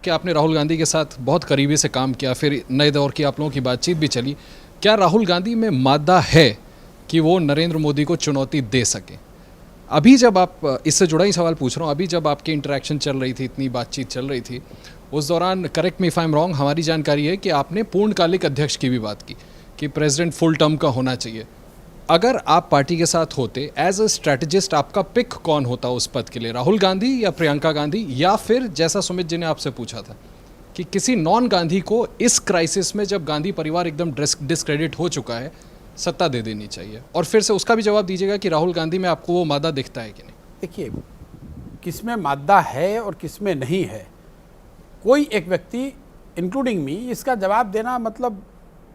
कि आपने राहुल गांधी के साथ बहुत करीबी से काम किया, फिर नए दौर की आप लोगों की बातचीत भी चली। क्या राहुल गांधी में मादा है कि वो नरेंद्र मोदी को चुनौती दे सके? अभी जब आप, इससे जुड़ा ही सवाल पूछ रहा हूँ, अभी जब आपकी इंटरेक्शन चल रही थी, इतनी बातचीत चल रही थी, उस दौरान, correct me if I am wrong, हमारी जानकारी है कि आपने पूर्णकालिक अध्यक्ष की भी बात की कि प्रेसिडेंट फुल टर्म का होना चाहिए। अगर आप पार्टी के साथ होते, एज अ स्ट्रैटेजिस्ट आपका पिक कौन होता उस पद के लिए, राहुल गांधी या प्रियंका गांधी, या फिर जैसा सुमित जी ने आपसे पूछा था कि किसी नॉन गांधी को इस क्राइसिस में, जब गांधी परिवार एकदम डिस्क्रेडिट हो चुका है, सत्ता दे देनी चाहिए? और फिर से उसका भी जवाब दीजिएगा कि राहुल गांधी में आपको वो मादा दिखता है कि नहीं? देखिए, किसमें मादा है और किसमें नहीं है, कोई एक व्यक्ति इंक्लूडिंग मी इसका जवाब देना मतलब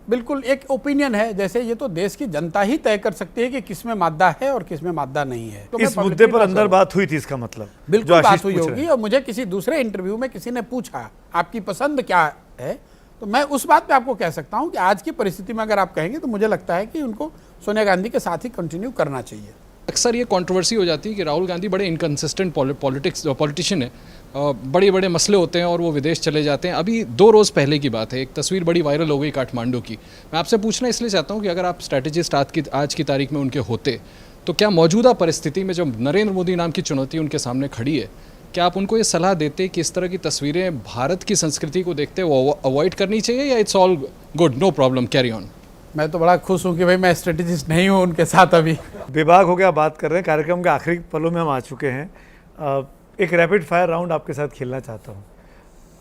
बिल्कुल एक ओपिनियन है। जैसे ये तो देश की जनता ही तय कर सकती है कि किसमें मादा है और किसमें मादा नहीं है। तो इस मुद्दे पर अंदर बात हुई थी, इसका मतलब बिल्कुल बात हुई होगी। और मुझे किसी दूसरे इंटरव्यू में किसी ने पूछा आपकी पसंद क्या है, तो मैं उस बात पे आपको कह सकता हूं कि आज की परिस्थिति में अगर आप कहेंगे तो मुझे लगता है कि उनको सोनिया गांधी के साथ ही कंटिन्यू करना चाहिए। अक्सर ये कंट्रोवर्सी हो जाती है कि राहुल गांधी बड़े इनकंसिस्टेंट पॉलिटिशियन है, बड़े बड़े मसले होते हैं और वो विदेश चले जाते हैं। अभी 2 रोज़ पहले की बात है, एक तस्वीर बड़ी वायरल हो गई काठमांडू की। मैं आपसे पूछना इसलिए चाहता हूँ कि अगर आप स्ट्रैटेजिस्ट आज की तारीख में उनके होते, तो क्या मौजूदा परिस्थिति में जब नरेंद्र मोदी नाम की चुनौती उनके सामने खड़ी है, क्या आप उनको ये सलाह देते कि इस तरह की तस्वीरें भारत की संस्कृति को देखते वो अवॉइड करनी चाहिए, या it's all good, no problem, carry on? मैं तो बड़ा खुश हूँ कि भाई मैं स्ट्रेटेजिस्ट नहीं हूँ उनके साथ। अभी विभाग हो गया, बात कर रहे हैं, कार्यक्रम के आखिरी पलों में हम आ चुके हैं। एक रैपिड फायर राउंड आपके साथ खेलना चाहता हूँ।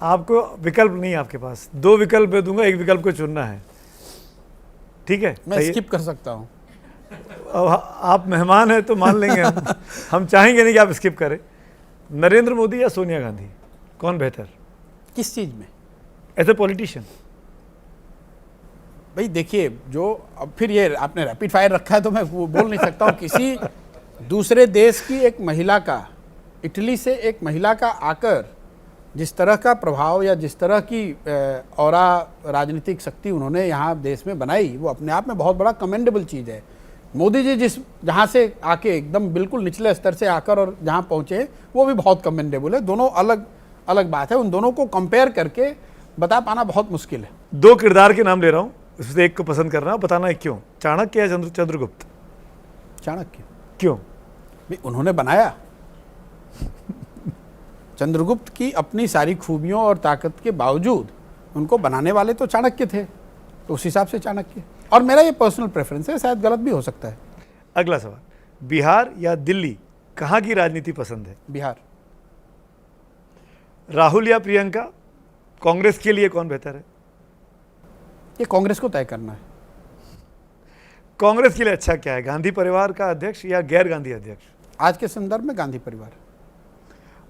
आपको विकल्प नहीं है, आपके पास 2 विकल्प मैं दूंगा, एक विकल्प को चुनना है, ठीक है? मैं स्किप कर सकता हूँ। आप मेहमान हैं तो मान लेंगे हम चाहेंगे नहीं कि आप स्किप करें। नरेंद्र मोदी या सोनिया गांधी, कौन बेहतर? किस चीज़ में? As a politician. भाई देखिए, जो अब फिर ये आपने रैपिड फायर रखा है तो मैं वो बोल नहीं सकता हूँ। किसी दूसरे देश की एक महिला का, इटली से एक महिला का आकर जिस तरह का प्रभाव या जिस तरह की औरा राजनीतिक शक्ति उन्होंने यहाँ देश में बनाई, वो अपने आप में बहुत बड़ा कमेंडेबल चीज़ है। मोदी जी जहाँ से आके एकदम बिल्कुल निचले स्तर से आकर और जहाँ पहुँचे, वो भी बहुत कमेंडेबल है। दोनों अलग अलग बात है, उन दोनों को कंपेयर करके बता पाना बहुत मुश्किल है। 2 किरदार के नाम ले रहा हूँ, उससे एक को पसंद करना, बताना है क्यों। चाणक्य या चंद्रगुप्त? चाणक्य। क्यों? उन्होंने बनाया। चंद्रगुप्त की अपनी सारी खूबियों और ताकत के बावजूद उनको बनाने वाले तो चाणक्य थे, तो उस हिसाब से चाणक्य। और मेरा ये पर्सनल प्रेफरेंस है, शायद गलत भी हो सकता है। अगला सवाल, बिहार या दिल्ली, कहाँ की राजनीति पसंद है? बिहार। राहुल या प्रियंका, कांग्रेस के लिए कौन बेहतर है? ये कांग्रेस को तय करना है। कांग्रेस के लिए अच्छा क्या है, गांधी परिवार का अध्यक्ष या गैर गांधी अध्यक्ष? आज के संदर्भ में गांधी परिवार।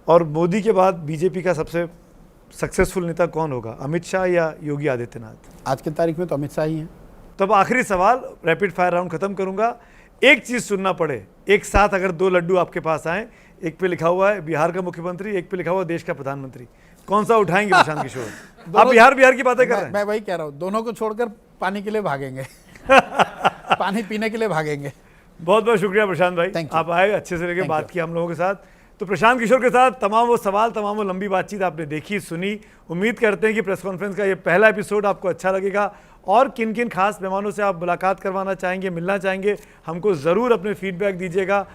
और मोदी के बाद बीजेपी का सबसे सक्सेसफुल नेता कौन होगा, अमित शाह या योगी आदित्यनाथ? आज की तारीख में तो अमित शाह ही हैं। तो अब आखिरी सवाल, रैपिड फायर राउंड खत्म करूंगा। एक चीज सुनना पड़े, एक साथ अगर 2 लड्डू आपके पास आए, एक पे लिखा हुआ है बिहार का मुख्यमंत्री, एक पे लिखा हुआ है देश का प्रधानमंत्री, कौन सा उठाएंगे प्रशांत किशोर? आप बिहार की बातें कर रहे हैं। मैं वही कह रहा हूँ, दोनों को छोड़कर पानी के लिए भागेंगे पानी पीने के लिए भागेंगे। बहुत बहुत शुक्रिया प्रशांत भाई, आप आए, अच्छे से लेके बात की हम लोगों के साथ। तो प्रशांत किशोर के साथ तमाम वो सवाल, तमाम वो लंबी बातचीत आपने देखी, सुनी। उम्मीद करते हैं कि प्रेस कॉन्फ्रेंस का ये पहला एपिसोड आपको अच्छा लगेगा। और किन किन खास मेहमानों से आप मुलाकात करवाना चाहेंगे, मिलना चाहेंगे, हमको ज़रूर अपने फीडबैक दीजिएगा।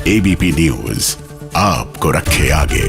एबीपी न्यूज़ आपको रखे आगे।